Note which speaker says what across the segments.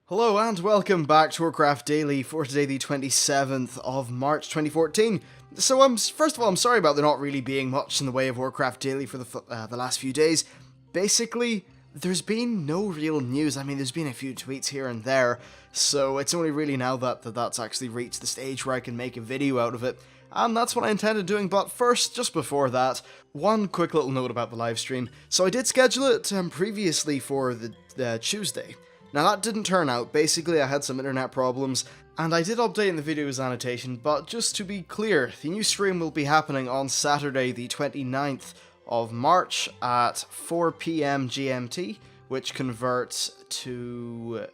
Speaker 1: Hello and welcome back to Warcraft Daily for today, the 27th of March 2014. So, first of all, I'm sorry about there not really being much in the way of Warcraft Daily for the last few days. Basically, there's been no real news. I mean, there's been a few tweets here and there, so it's only really now that's actually reached the stage where I can make a video out of it. And that's what I intended doing, but first, just before that, one quick little note about the live stream. So I did schedule it previously for the Tuesday. Now that didn't turn out. Basically I had some internet problems, and I did update in the video's annotation, but just to be clear, the new stream will be happening on Saturday the 29th of March at 4 PM GMT, which converts to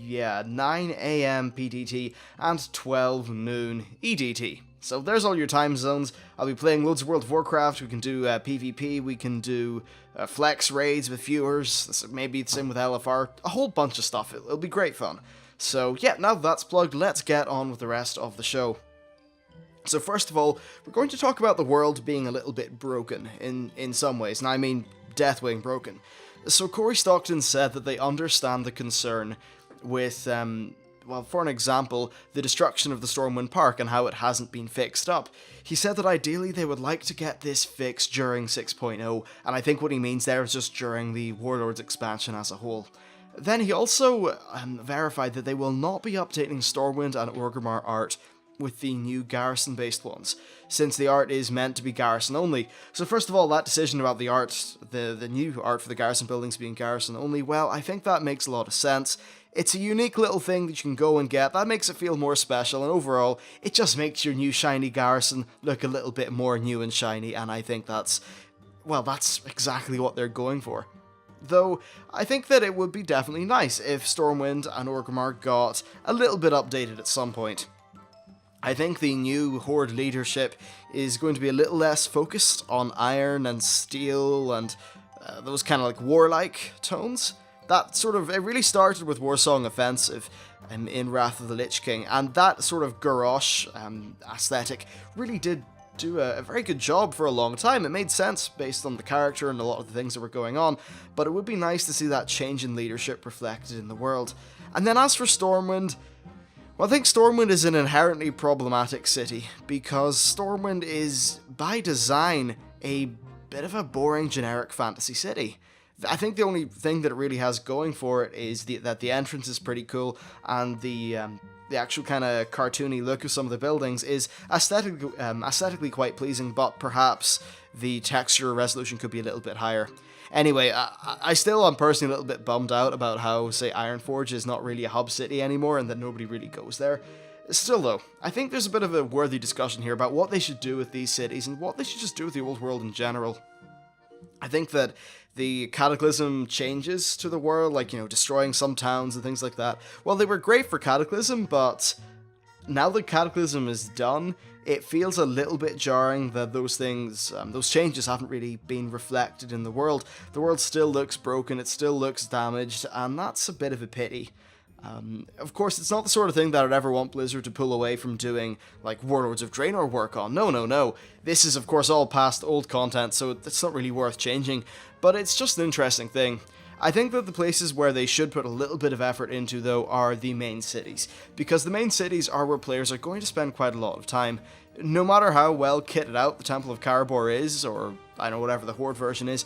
Speaker 1: 9 AM PDT and 12 noon EDT. So there's all your time zones. I'll be playing loads of World of Warcraft. We can do PvP, we can do flex raids with viewers, maybe the same with LFR, a whole bunch of stuff. It'll be great fun. So yeah, now that's plugged, let's get on with the rest of the show. So first of all, we're going to talk about the world being a little bit broken in some ways, and I mean Deathwing broken. So Corey Stockton said that they understand the concern with, well, for an example, the destruction of the Stormwind Park and how it hasn't been fixed up. He said that ideally they would like to get this fixed during 6.0, and I think what he means there is just during the Warlords expansion as a whole. Then he also verified that they will not be updating Stormwind and Orgrimmar art with the new garrison-based ones, since the art is meant to be garrison only. So first of all, that decision about the art, the new art for the garrison buildings being garrison only, well, I think that makes a lot of sense. It's a unique little thing that you can go and get, that makes it feel more special, and overall, it just makes your new shiny garrison look a little bit more new and shiny, and I think that's exactly what they're going for. Though, I think that it would be definitely nice if Stormwind and Orgrimmar got a little bit updated at some point. I think the new Horde leadership is going to be a little less focused on iron and steel and those kind of like warlike tones. It really started with Warsong Offensive in Wrath of the Lich King, and that sort of Garrosh aesthetic really did do a very good job for a long time. It made sense based on the character and a lot of the things that were going on, but it would be nice to see that change in leadership reflected in the world. And then as for Stormwind, well, I think Stormwind is an inherently problematic city, because Stormwind is, by design, a bit of a boring generic fantasy city. I think the only thing that it really has going for it is that the entrance is pretty cool, and the actual kind of cartoony look of some of the buildings is aesthetically quite pleasing, but perhaps the texture resolution could be a little bit higher. Anyway, I still am personally a little bit bummed out about how, say, Ironforge is not really a hub city anymore and that nobody really goes there. Still though, I think there's a bit of a worthy discussion here about what they should do with these cities and what they should just do with the old world in general. I think that the Cataclysm changes to the world, like, destroying some towns and things like that, well, they were great for Cataclysm, but now that Cataclysm is done, it feels a little bit jarring that those changes haven't really been reflected in the world. The world still looks broken, it still looks damaged, and that's a bit of a pity. Of course, it's not the sort of thing that I'd ever want Blizzard to pull away from doing, like, Warlords of Draenei work on. No. This is, of course, all past old content, so it's not really worth changing, but it's just an interesting thing. I think that the places where they should put a little bit of effort into, though, are the main cities, because the main cities are where players are going to spend quite a lot of time. No matter how well kitted out the Temple of Karabor is, or, whatever the Horde version is,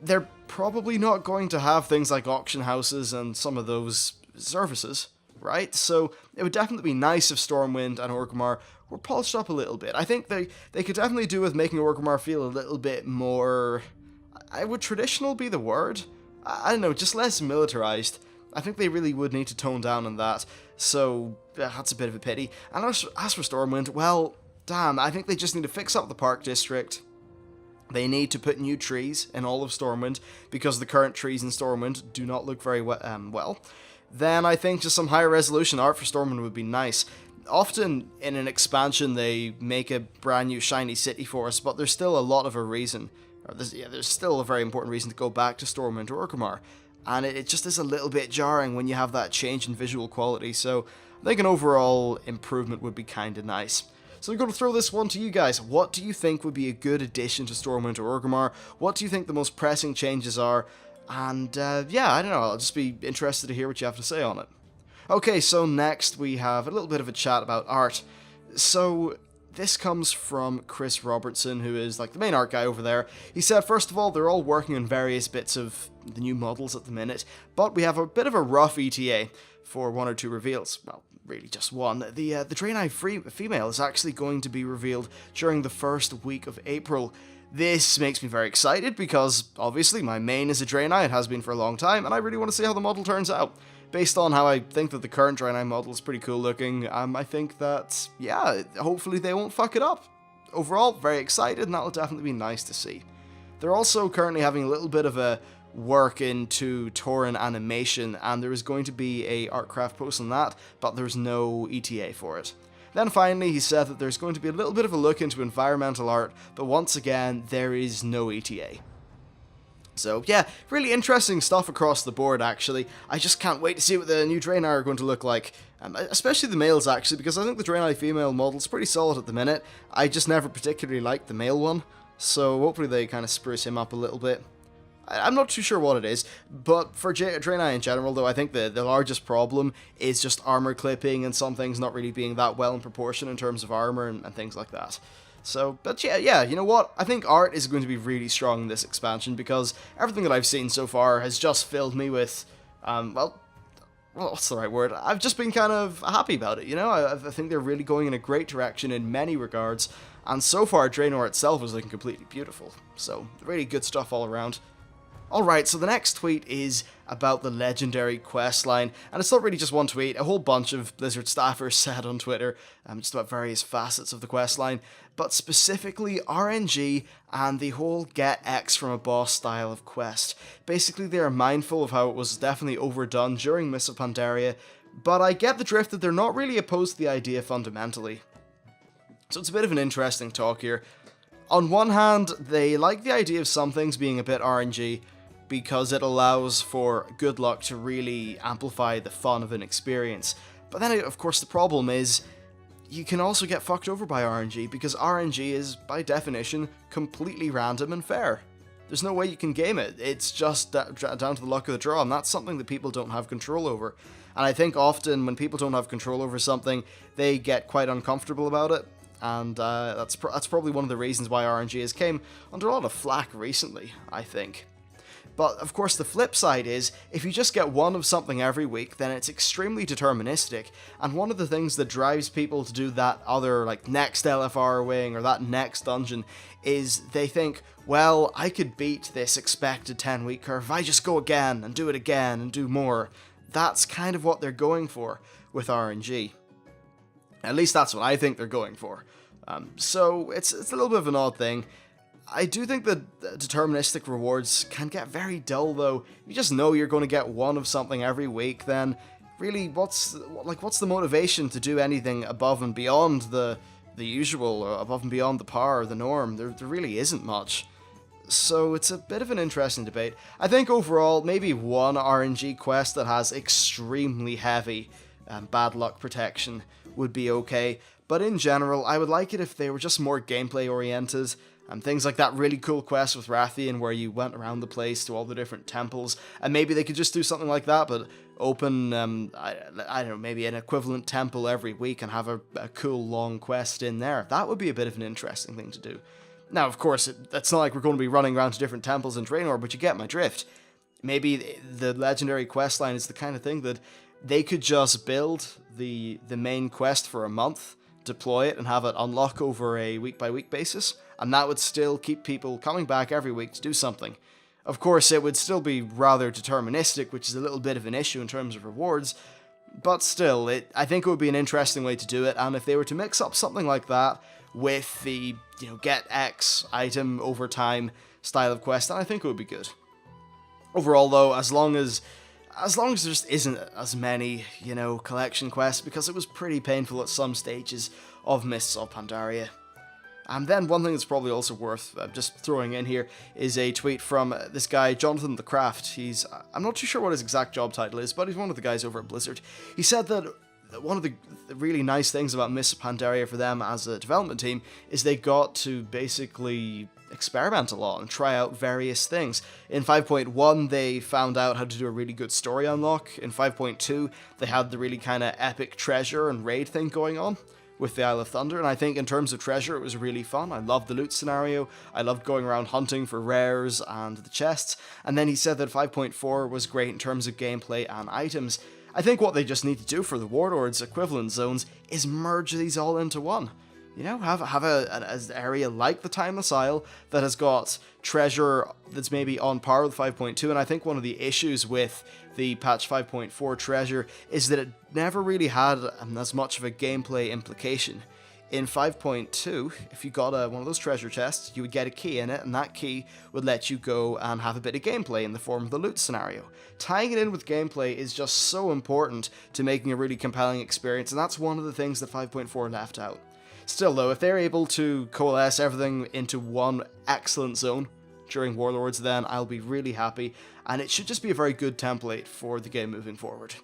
Speaker 1: they're probably not going to have things like auction houses and some of those services, right? So it would definitely be nice if Stormwind and Orgrimmar were polished up a little bit. I think they could definitely do with making Orgrimmar feel a little bit more... would traditional be the word? I don't know, just less militarized. I think they really would need to tone down on that, so that's a bit of a pity. And as for Stormwind, well, damn, I think they just need to fix up the Park District. They need to put new trees in all of Stormwind, because the current trees in Stormwind do not look very well. Then I think just some higher resolution art for Stormwind would be nice. Often in an expansion they make a brand new shiny city for us, but there's still a lot of a reason. There's still a very important reason to go back to Stormwind or Orgrimmar, and it just is a little bit jarring when you have that change in visual quality, so I think an overall improvement would be kinda nice. So I'm going to throw this one to you guys. What do you think would be a good addition to Stormwind or Orgrimmar? What do you think the most pressing changes are? And yeah, I don't know, I'll just be interested to hear what you have to say on it. Okay, so next we have a little bit of a chat about art. So this comes from Chris Robertson, who is like the main art guy over there. He said, first of all, they're all working on various bits of the new models at the minute, but we have a bit of a rough ETA for one or two reveals. Well, really just one. The Draenei female is actually going to be revealed during the first week of April. This makes me very excited because, obviously, my main is a Draenei, it has been for a long time, and I really want to see how the model turns out. Based on how I think that the current Draenei model is pretty cool looking, I think that, yeah, hopefully they won't fuck it up. Overall, very excited, and that'll definitely be nice to see. They're also currently having a little bit of a work into Tauren animation, and there is going to be a Artcraft post on that, but there's no ETA for it. Then finally, he said that there's going to be a little bit of a look into environmental art, but once again, there is no ETA. So yeah, really interesting stuff across the board actually. I just can't wait to see what the new Draenei are going to look like. Especially the males actually, because I think the Draenei female model's pretty solid at the minute. I just never particularly liked the male one, so hopefully they kind of spruce him up a little bit. I'm not too sure what it is, but for Draenei in general though, I think the largest problem is just armor clipping and some things not really being that well in proportion in terms of armor and things like that. So, but yeah, you know what? I think art is going to be really strong in this expansion because everything that I've seen so far has just filled me with, well, what's the right word? I've just been kind of happy about it, you know? I think they're really going in a great direction in many regards, and so far Draenor itself is looking completely beautiful. So, really good stuff all around. Alright, so the next tweet is about the legendary questline, and it's not really just one tweet, a whole bunch of Blizzard staffers said on Twitter, just about various facets of the questline, but specifically RNG and the whole get X from a boss style of quest. Basically, they are mindful of how it was definitely overdone during Mists of Pandaria, but I get the drift that they're not really opposed to the idea fundamentally. So it's a bit of an interesting talk here. On one hand, they like the idea of some things being a bit RNG, because it allows for good luck to really amplify the fun of an experience. But then, of course, the problem is you can also get fucked over by RNG, because RNG is, by definition, completely random and fair. There's no way you can game it. It's just down to the luck of the draw, and that's something that people don't have control over. And I think often when people don't have control over something, they get quite uncomfortable about it. And that's probably one of the reasons why RNG has came under a lot of flack recently, I think. But, of course, the flip side is, if you just get one of something every week, then it's extremely deterministic, and one of the things that drives people to do that other, like, next LFR wing or that next dungeon is they think, well, I could beat this expected 10-week curve if I just go again and do it again and do more. That's kind of what they're going for with RNG. At least that's what I think they're going for. So it's a little bit of an odd thing. I do think that deterministic rewards can get very dull though. If you just know you're going to get one of something every week, then really what's the motivation to do anything above and beyond the usual, or above and beyond the par or the norm? There really isn't much. So it's a bit of an interesting debate. I think overall, maybe one RNG quest that has extremely heavy bad luck protection would be okay, but in general, I would like it if they were just more gameplay oriented. Things like that really cool quest with Rathian where you went around the place to all the different temples, and maybe they could just do something like that, but open, I don't know, maybe an equivalent temple every week and have a cool long quest in there. That would be a bit of an interesting thing to do. Now, of course, it's not like we're going to be running around to different temples in Draenor, but you get my drift. Maybe the legendary questline is the kind of thing that they could just build the main quest for a month, deploy it, and have it unlock over a week-by-week basis, and that would still keep people coming back every week to do something. Of course, it would still be rather deterministic, which is a little bit of an issue in terms of rewards, but still, I think it would be an interesting way to do it, and if they were to mix up something like that with the, get X item over time style of quest, then I think it would be good. Overall, though, as long as there just isn't as many, collection quests, because it was pretty painful at some stages of Mists of Pandaria. And then one thing that's probably also worth just throwing in here is a tweet from this guy, Jonathan the Craft. I'm not too sure what his exact job title is, but he's one of the guys over at Blizzard. He said that one of the really nice things about Mists of Pandaria for them as a development team is they got to basically experiment a lot and try out various things. In 5.1, they found out how to do a really good story unlock. In 5.2, they had the really kind of epic treasure and raid thing going on with the Isle of Thunder, and I think in terms of treasure, it was really fun. I loved the loot scenario, I loved going around hunting for rares and the chests, and then he said that 5.4 was great in terms of gameplay and items. I think what they just need to do for the Warlords equivalent zones is merge these all into one. You know, have an area like the Timeless Isle that has got treasure that's maybe on par with 5.2, and I think one of the issues with the patch 5.4 treasure is that it never really had as much of a gameplay implication. In 5.2, if you got one of those treasure chests, you would get a key in it, and that key would let you go and have a bit of gameplay in the form of the loot scenario. Tying it in with gameplay is just so important to making a really compelling experience, and that's one of the things that 5.4 left out. Still though, if they're able to coalesce everything into one excellent zone during Warlords, then I'll be really happy, and it should just be a very good template for the game moving forward.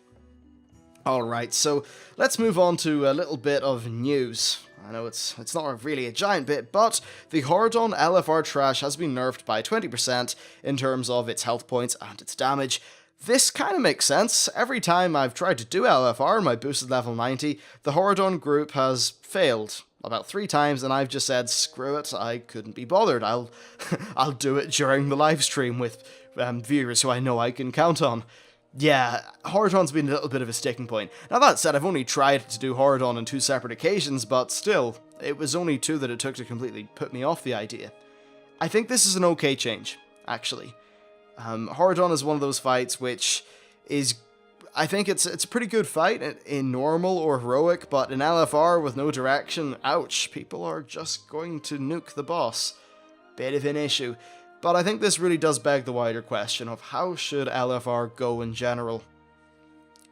Speaker 1: Alright, so let's move on to a little bit of news. I know it's not really a giant bit, but the Hordon LFR trash has been nerfed by 20% in terms of its health points and its damage. This kind of makes sense. Every time I've tried to do LFR, my boosted level 90, the Hordon group has failed about 3 times, and I've just said, screw it, I couldn't be bothered. I'll do it during the live stream with viewers who I know I can count on. Yeah, Hordon's been a little bit of a sticking point. Now that said, I've only tried to do Hordon on 2 separate occasions, but still, it was only 2 that it took to completely put me off the idea. I think this is an okay change, actually. Hordon is one of those fights which is, I think it's a pretty good fight in normal or heroic, but in LFR with no direction, ouch, people are just going to nuke the boss. Bit of an issue. But I think this really does beg the wider question of how should LFR go in general.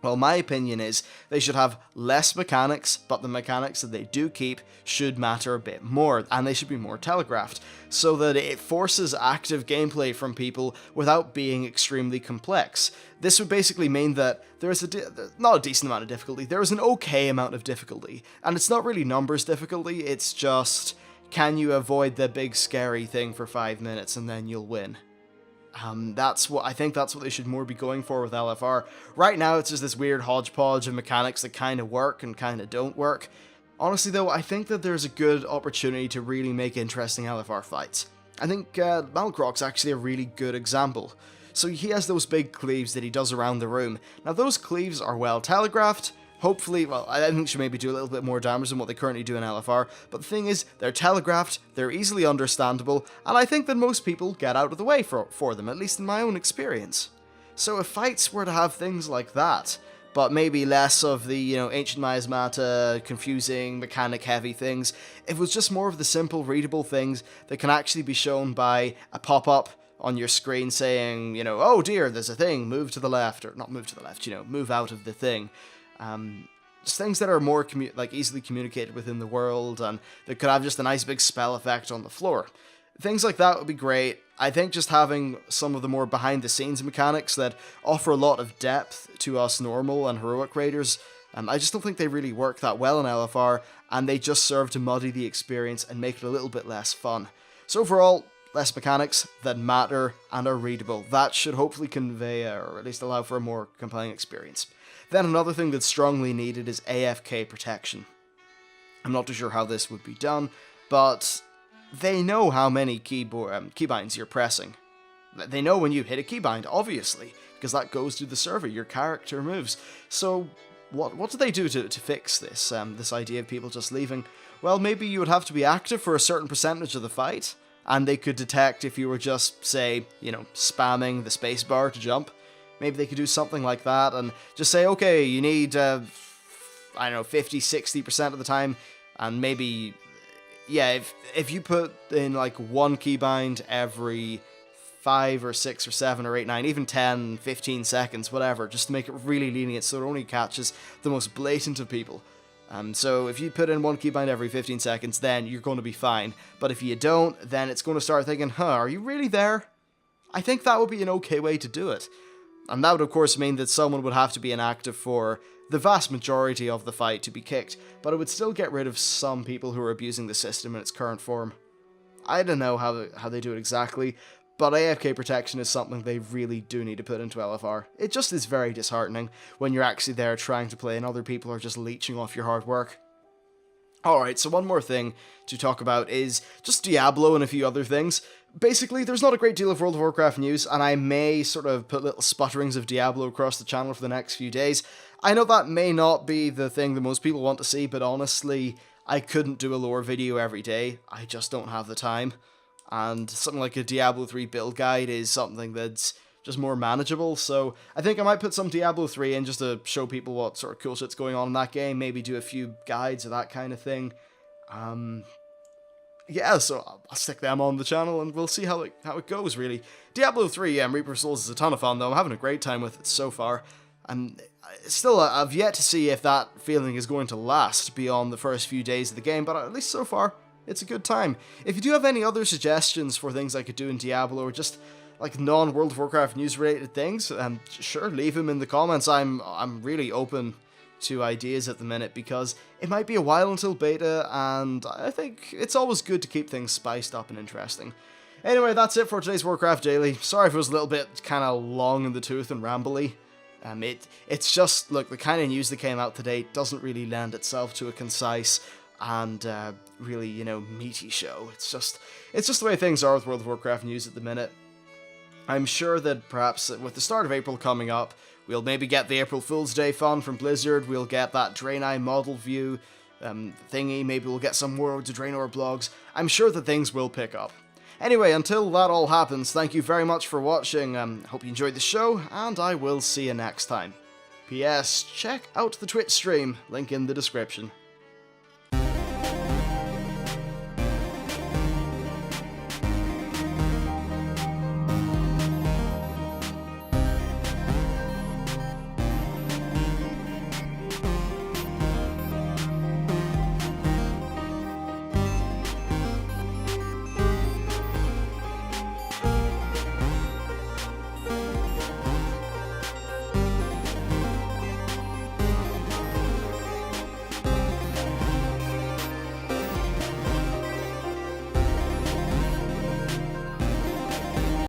Speaker 1: Well, my opinion is they should have less mechanics, but the mechanics that they do keep should matter a bit more, and they should be more telegraphed, so that it forces active gameplay from people without being extremely complex. This would basically mean that there is not a decent amount of difficulty, there is an okay amount of difficulty, and it's not really numbers difficulty, it's just, can you avoid the big scary thing for 5 minutes and then you'll win. That's what they should more be going for with LFR. Right now it's just this weird hodgepodge of mechanics that kind of work and kind of don't work. Honestly though, I think that there's a good opportunity to really make interesting LFR fights. I think Malgrok's actually a really good example. So he has those big cleaves that he does around the room. Now those cleaves are well telegraphed. Hopefully, well, I think should maybe do a little bit more damage than what they currently do in LFR, but the thing is, they're telegraphed, they're easily understandable, and I think that most people get out of the way for them, at least in my own experience. So if fights were to have things like that, but maybe less of the, ancient miasmata, confusing, mechanic-heavy things, if it was just more of the simple, readable things that can actually be shown by a pop-up on your screen saying, oh dear, there's a thing, move to the left, or not move to the left, move out of the thing. Just things that are more easily communicated within the world, and that could have just a nice big spell effect on the floor. Things like that would be great. I think just having some of the more behind the scenes mechanics that offer a lot of depth to us normal and heroic raiders, I just don't think they really work that well in LFR, and they just serve to muddy the experience and make it a little bit less fun. So overall, less mechanics that matter and are readable. That should hopefully convey, or at least allow for a more compelling experience. Then another thing that's strongly needed is AFK protection. I'm not too sure how this would be done, but they know how many keybinds you're pressing. They know when you hit a keybind, obviously, because that goes to the server, your character moves. So what do they do to fix this, this idea of people just leaving? Well, maybe you would have to be active for a certain percentage of the fight, and they could detect if you were just, say, spamming the spacebar to jump. Maybe they could do something like that and just say, okay, you need, 50-60% of the time, and maybe, yeah, if you put in, 1 keybind every 5 or 6 or 7 or 8, 9, even 10, 15 seconds, whatever, just to make it really lenient so it only catches the most blatant of people. So if you put in 1 keybind every 15 seconds, then you're going to be fine. But if you don't, then it's going to start thinking, are you really there? I think that would be an okay way to do it. And that would of course mean that someone would have to be inactive for the vast majority of the fight to be kicked, but it would still get rid of some people who are abusing the system in its current form. I don't know how they do it exactly, but AFK protection is something they really do need to put into LFR. It just is very disheartening when you're actually there trying to play and other people are just leeching off your hard work. Alright, so one more thing to talk about is just Diablo and a few other things. Basically, there's not a great deal of World of Warcraft news, and I may sort of put little sputterings of Diablo across the channel for the next few days. I know that may not be the thing that most people want to see, but honestly, I couldn't do a lore video every day. I just don't have the time. And something like a Diablo 3 build guide is something that's just more manageable, so I think I might put some Diablo 3 in just to show people what sort of cool shit's going on in that game, maybe do a few guides or that kind of thing. Yeah, so I'll stick them on the channel and we'll see how it goes, really. Diablo 3 Reaper Souls is a ton of fun, though. I'm having a great time with it so far. And still, I've yet to see if that feeling is going to last beyond the first few days of the game, but at least so far, it's a good time. If you do have any other suggestions for things I could do in Diablo, or just like non-World of Warcraft news-related things, sure, leave them in the comments. I'm really open to ideas at the minute, because it might be a while until beta, and I think it's always good to keep things spiced up and interesting. Anyway, that's it for today's Warcraft Daily. Sorry if it was a little bit kind of long in the tooth and rambly. It's just, look, the kind of news that came out today doesn't really lend itself to a concise and really, meaty show. It's just the way things are with World of Warcraft news at the minute. I'm sure that perhaps with the start of April coming up, we'll maybe get the April Fool's Day fun from Blizzard, we'll get that Draenei model view thingy, maybe we'll get some more to Draenor blogs. I'm sure that things will pick up. Anyway, until that all happens, thank you very much for watching, hope you enjoyed the show, and I will see you next time. P.S. Check out the Twitch stream, link in the description.